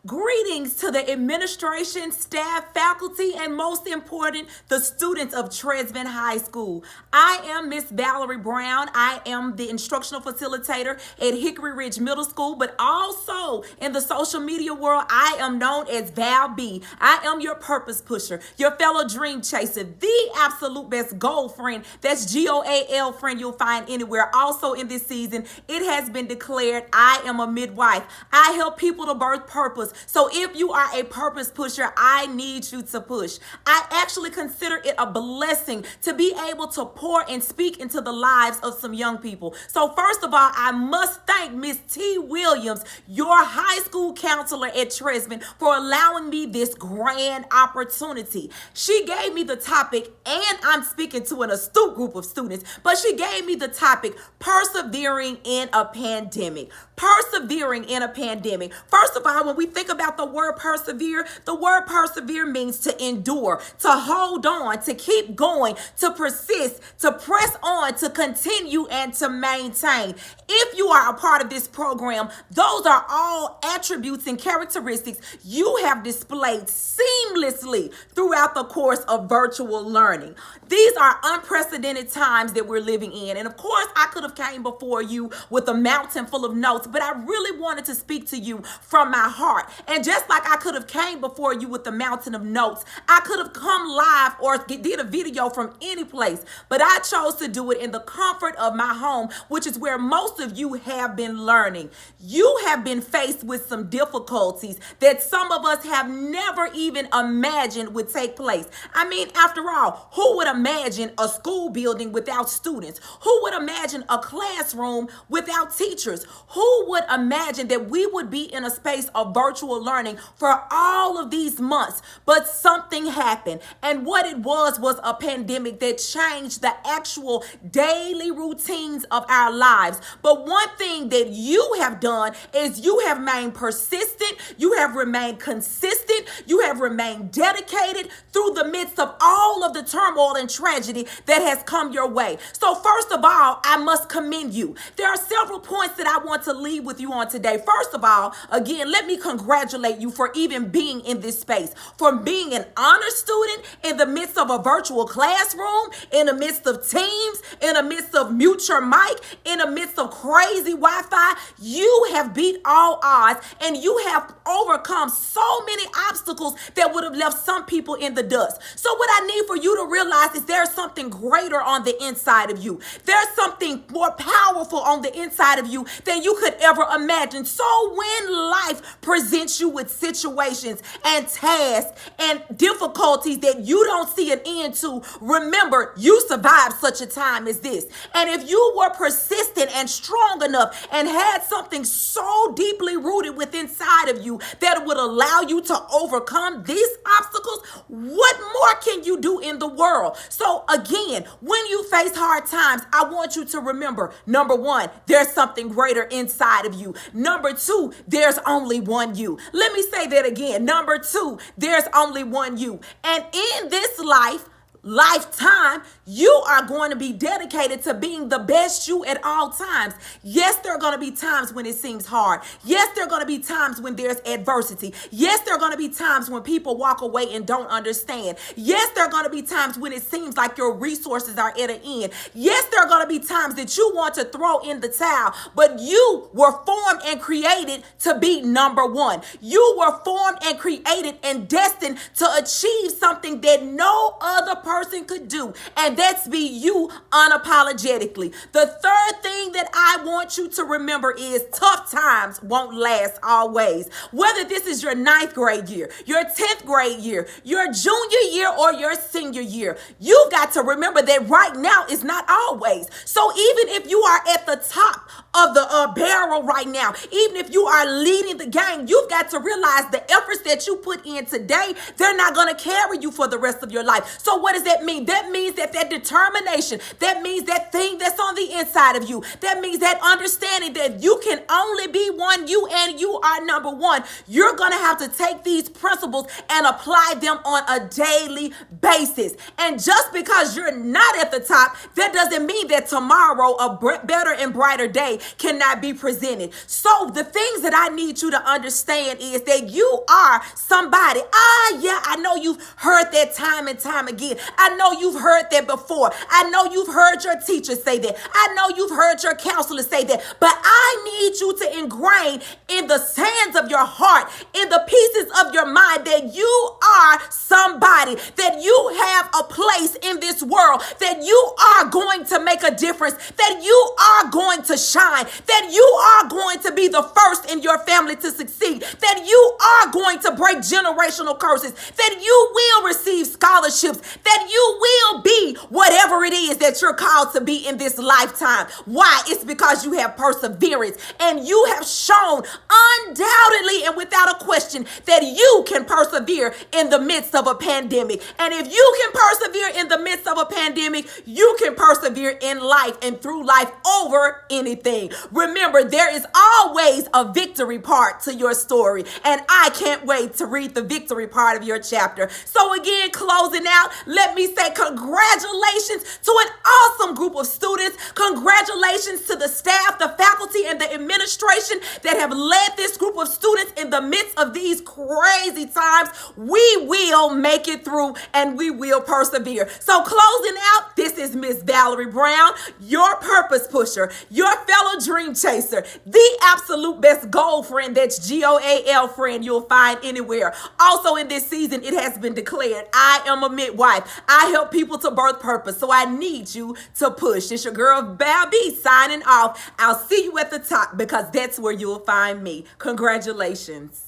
Greetings to the administration, staff, faculty, and most important, the students of Trezevant High School. I am Miss Valerie Brown. I am the instructional facilitator at Hickory Ridge Middle School, but also in the social media world, I am known as Val B. I am your purpose pusher, your fellow dream chaser, the absolute best goal friend. That's GOAL friend you'll find anywhere. Also in this season, it has been declared I am a midwife. I help people to birth purpose. So if you are a purpose pusher, I need you to push. I actually consider it a blessing to be able to pour and speak into the lives of some young people. So first of all, I must thank Miss T. Williams, your high school counselor at Trezevant, for allowing me this grand opportunity. She gave me the topic, and I'm speaking to an astute group of students, but she gave me the topic, persevering in a pandemic. Persevering in a pandemic. First of all, when we think about the word persevere means to endure, to hold on, to keep going, to persist, to press on, to continue, and to maintain. If you are a part of this program, those are all attributes and characteristics you have displayed seamlessly throughout the course of virtual learning. These are unprecedented times that we're living in. And of course, I could have came before you with a mountain full of notes, but I really wanted to speak to you from my heart. And just like I could have came before you with a mountain of notes, I could have come live or did a video from any place, but I chose to do it in the comfort of my home, which is where most of you have been learning. You have been faced with some difficulties that some of us have never even imagined would take place. I mean, after all, who would imagine a school building without students? Who would imagine a classroom without teachers? Who would imagine that we would be in a space of virtual learning for all of these months? But something happened, and what it was a pandemic that changed the actual daily routines of our lives. But one thing that you have done is you have remained persistent, you have remained consistent, you have remained dedicated through the midst of all of the turmoil and tragedy that has come your way. So first of all, I must commend you. There are several points that I want to leave with you on today. First of all, again, let me congratulate you for even being in this space, for being an honor student in the midst of a virtual classroom, in the midst of Teams, in the midst of mute your mic, in the midst of crazy Wi-Fi. You have beat all odds, and you have overcome so many obstacles that would have left some people in the dust. So what I need for you to realize is there's something greater on the inside of you. There's something more powerful on the inside of you than you could ever imagine. So when life presents you with situations and tasks and difficulties that you don't see an end to, remember, you survived such a time as this. And if you were persistent and strong enough and had something so deeply rooted within inside of you that would allow you to overcome these obstacles, what more can you do in the world? So again, when you face hard times, I want you to remember, number one, there's something greater inside of you. Number two, there's only one you. Let me say that again. Number two, there's only one you. And in this lifetime, you are going to be dedicated to being the best you at all times. Yes, there are going to be times when it seems hard. Yes, there are going to be times when there's adversity. Yes, there are going to be times when people walk away and don't understand. Yes, there are going to be times when it seems like your resources are at an end. Yes, there are going to be times that you want to throw in the towel, but you were formed and created to be number one. You were formed and created and destined to achieve something that no other person could do, and that's be you unapologetically. The third thing that I want you to remember is tough times won't last always. Whether this is your 9th grade year, your 10th grade year, your junior year, or your senior year, you've got to remember that right now is not always. So even if you are at the top of the barrel right now, even if you are leading the game, you've got to realize the efforts that you put in today, they're not going to carry you for the rest of your life. So what does that mean? That means that determination, that means that thing that's on the inside of you, that means that understanding that you can only be one you and you are number one. You're going to have to take these principles and apply them on a daily basis. And just because you're not at the top, that doesn't mean that tomorrow, a better and brighter day, cannot be presented. So the things that I need you to understand is that you are somebody. Yeah, I know you've heard that time and time again. I know you've heard that before. I know you've heard your teachers say that. I know you've heard your counselors say that. But I need you to ingrain in the sands of your heart, in the pieces of your mind, that you are somebody, that you have a place in this world, that you are going to make a difference, that you are going to shine, that you are going to be the first in your family to succeed, that you are going to break generational curses, that you will receive scholarships, that you will be whatever it is that you're called to be in this lifetime. Why? It's because you have perseverance and you have shown undoubtedly and without a question that you can persevere in the midst of a pandemic. And if you can persevere in the midst of a pandemic, you can persevere in life and through life over anything. Remember, there is always a victory part to your story, and I can't wait to read the victory part of your chapter. So again, closing out, let me say congratulations to an awesome group of students. Congratulations to the staff, the faculty, and the administration that have led this group of students in the midst of these crazy times. We will make it through and we will persevere. So closing out, this is Miss Valerie Brown, your purpose pusher, your fellow dream chaser, the absolute best goal friend, that's GOAL friend, you'll find anywhere. Also in this season, it has been declared, I am a midwife. I help people to birth purpose, so I need you to push. It's your girl, Val B, signing off. I'll see you at the top because that's where you'll find me. Congratulations.